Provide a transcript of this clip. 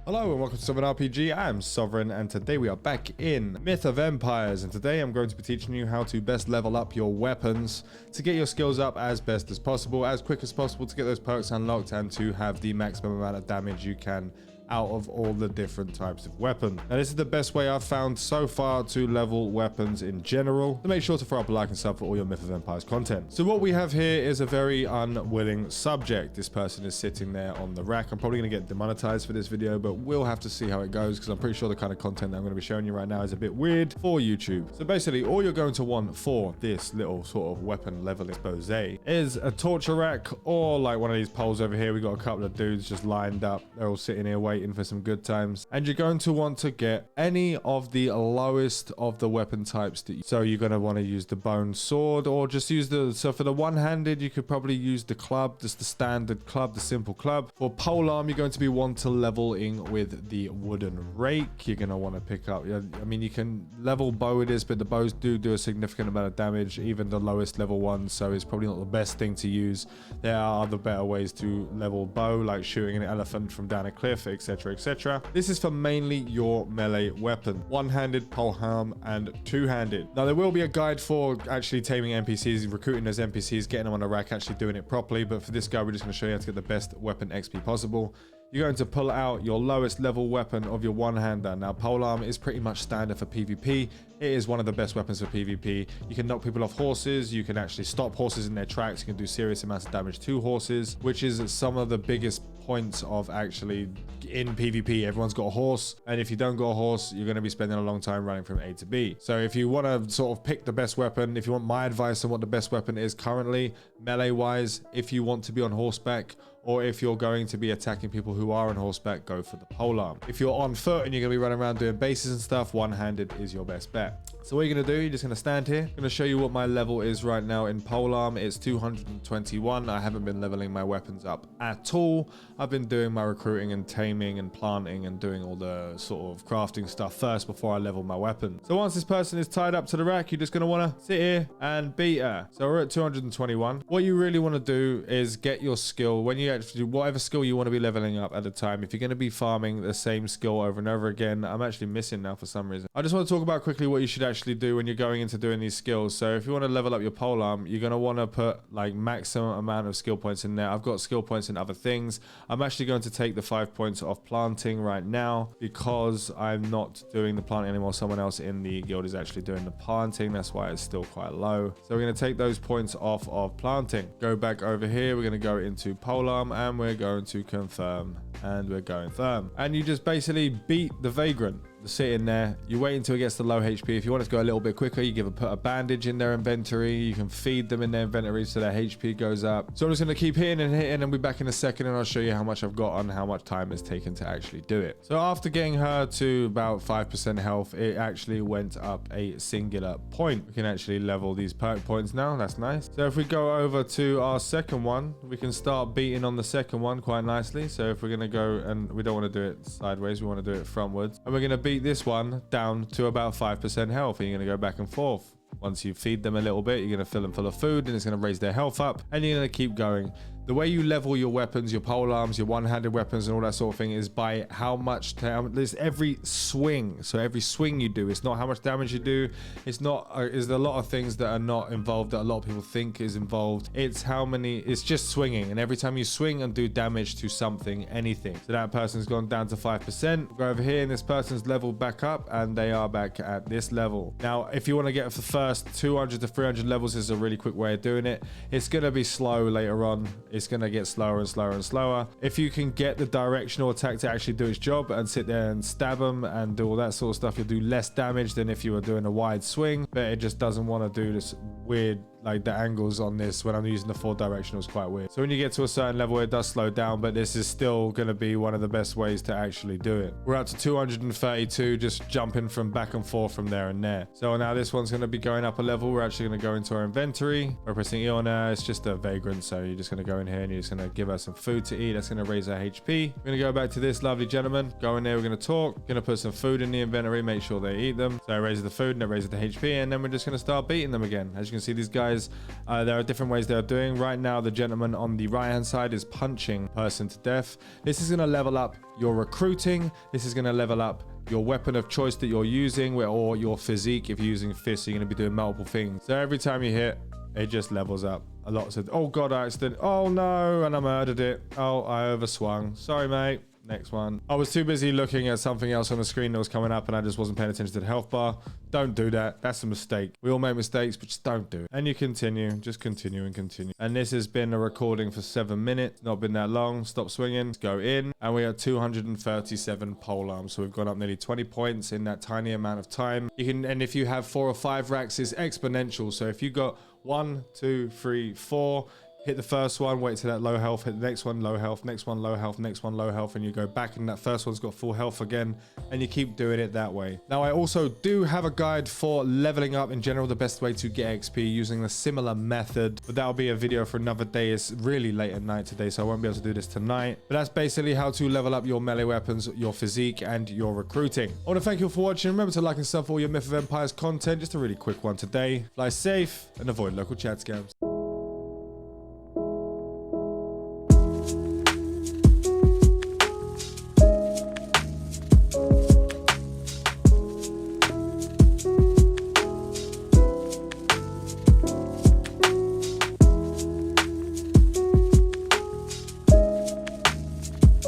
Hello and welcome to Sovereign RPG. I am Sovereign and today we are back in Myth of Empires, and today I'm going to be teaching you how to best level up your weapons to get your skills up as best as possible, as quick as possible, to get those perks unlocked and to have the maximum amount of damage you can out of all the different types of weapon. Now this is the best way I've found so far to level weapons in general, so make sure to throw up a like and sub for all your Myth of Empires content. So what we have here is a very unwilling subject. This person is sitting there on the rack. I'm probably going to get demonetized for this video, but we'll have to see how it goes because I'm pretty sure the kind of content that I'm going to be showing you right now is a bit weird for YouTube. So basically all you're going to want for this little sort of weapon level expose is a torture rack, or like one of these poles over here. We got a couple of dudes just lined up. They're all sitting here waiting for some good times, and you're going to want to get any of the lowest of the weapon types so you're going to want to use the bone sword, or just use so for the one-handed you could probably use the club, just the standard club, the simple club. For polearm you're going to be want to leveling with the wooden rake. You're going to want to pick up, I mean, you can level bow with this, but the bows do a significant amount of damage, even the lowest level ones, so it's probably not the best thing to use. There are other better ways to level bow, like shooting an elephant from down a cliff, etc, etc. This is for mainly your melee weapon, one-handed, polearm, and two-handed. Now there will be a guide for actually taming NPCs, recruiting those NPCs, getting them on a rack, actually doing it properly, but for this guy we're just going to show you how to get the best weapon XP possible. You're going to pull out your lowest level weapon of your one-hander. Now polearm is pretty much standard for PvP. It is one of the best weapons for PvP. You can knock people off horses, you can actually stop horses in their tracks, you can do serious amounts of damage to horses, which is some of the biggest points of actually in PvP. Everyone's got a horse, and if you don't got a horse, you're going to be spending a long time running from A to B. So if you want to sort of pick the best weapon, if you want my advice on what the best weapon is currently, melee wise, if you want to be on horseback, or if you're going to be attacking people who are on horseback, go for the polearm. If you're on foot and you're going to be running around doing bases and stuff, one-handed is your best bet. So what you're going to do, you're just going to stand here. I'm going to show you what my level is right now in polearm. It's 221. I haven't been leveling my weapons up at all. I've been doing my recruiting and taming and planting and doing all the sort of crafting stuff first before I level my weapon. So once this person is tied up to the rack, you're just going to want to sit here and beat her. So we're at 221. What you really want to do is get your skill. When you actually do whatever skill you want to be leveling up at the time, if you're going to be farming the same skill over and over again, I'm actually missing now for some reason. I just want to talk about quickly what you should actually do when you're going into doing these skills. So if you want to level up your polearm, you're going to want to put like maximum amount of skill points in there. I've got skill points in other things. I'm actually going to take the 5 points off planting right now because I'm not doing the planting anymore. Someone else in the guild is actually doing the planting. That's why it's still quite low. So we're going to take those points off of planting. Go back over here. We're going to go into polearm and we're going to confirm, and we're going firm. And you just basically beat the vagrant. Sit in there, you wait until it gets to low HP. If you want it to go a little bit quicker, you put a bandage in their inventory. You can feed them in their inventory so their HP goes up. So I'm just going to keep hitting and hitting, and we'll be back in a second, and I'll show you how much I've got and how much time it's taken to actually do it. So after getting her to about 5% health, it actually went up a singular point. We can actually level these perk points now. That's nice. So if we go over to our second one, we can start beating on the second one quite nicely. So if we're going to go, and we don't want to do it sideways, we want to do it frontwards, and we're going to beat this one down to about 5% health, and you're going to go back and forth. Once you feed them a little bit, you're going to fill them full of food, and it's going to raise their health up, and you're going to keep going. The way you level your weapons, your polearms, your one-handed weapons and all that sort of thing is by how much there's every swing. So every swing you do, it's not how much damage you do. It's not, there's a lot of things that are not involved that a lot of people think is involved. It's how many, it's just swinging. And every time you swing and do damage to something, anything. So that person's gone down to 5%. Go over here and this person's leveled back up and they are back at this level. Now, if you want to get the first 200 to 300 levels, this is a really quick way of doing it. It's going to be slow later on. It's going to get slower and slower and slower. If you can get the directional attack to actually do its job and sit there and stab them and do all that sort of stuff, you'll do less damage than if you were doing a wide swing, but it just doesn't want to do this weird, like the angles on this when I'm using the 4 directional is quite weird. So when you get to a certain level, it does slow down, but this is still going to be one of the best ways to actually do it. We're up to 232, just jumping from back and forth from there and there. So now this one's going to be going up a level. We're actually going to go into our inventory. We're pressing E on her. It's just a vagrant, so you're just going to go in here and you're just going to give her some food to eat. That's going to raise her HP. We're going to go back to this lovely gentleman. Go in there. We're going to talk. Going to put some food in the inventory. Make sure they eat them. So it raises the food and it raises the HP, and then we're just going to start beating them again. As you can see, these guys guys. There are different ways they're doing. Right now, the gentleman on the right hand side is punching person to death. This is going to level up your recruiting. This is going to level up your weapon of choice that you're using, or your physique. If you're using fists, you're going to be doing multiple things. So every time you hit, it just levels up a lot. So, oh god, I accident. Oh no, and I murdered it. Oh, I overswung. Sorry, mate. Next one. I was too busy looking at something else on the screen that was coming up, and I just wasn't paying attention to the health bar. Don't do that. That's a mistake. We all make mistakes, but just don't do it. And you continue. Just continue and continue. And this has been a recording for 7 minutes. Not been that long. Stop swinging. Let's go in. And we are 237 polearms. So we've gone up nearly 20 points in that tiny amount of time. You can, and if you have 4 or 5 racks, it's exponential. So if you got 1, 2, 3, 4, hit the first one, wait till that low health, hit the next one, low health, next one, low health, next one, low health, and you go back and that first one's got full health again, and you keep doing it that way. Now, I also do have a guide for leveling up in general, the best way to get XP using a similar method, but that'll be a video for another day. It's really late at night today, so I won't be able to do this tonight. But that's basically how to level up your melee weapons, your physique, and your recruiting. I want to thank you all for watching. Remember to like and sub for all your Myth of Empires content. Just a really quick one today. Fly safe and avoid local chat scams.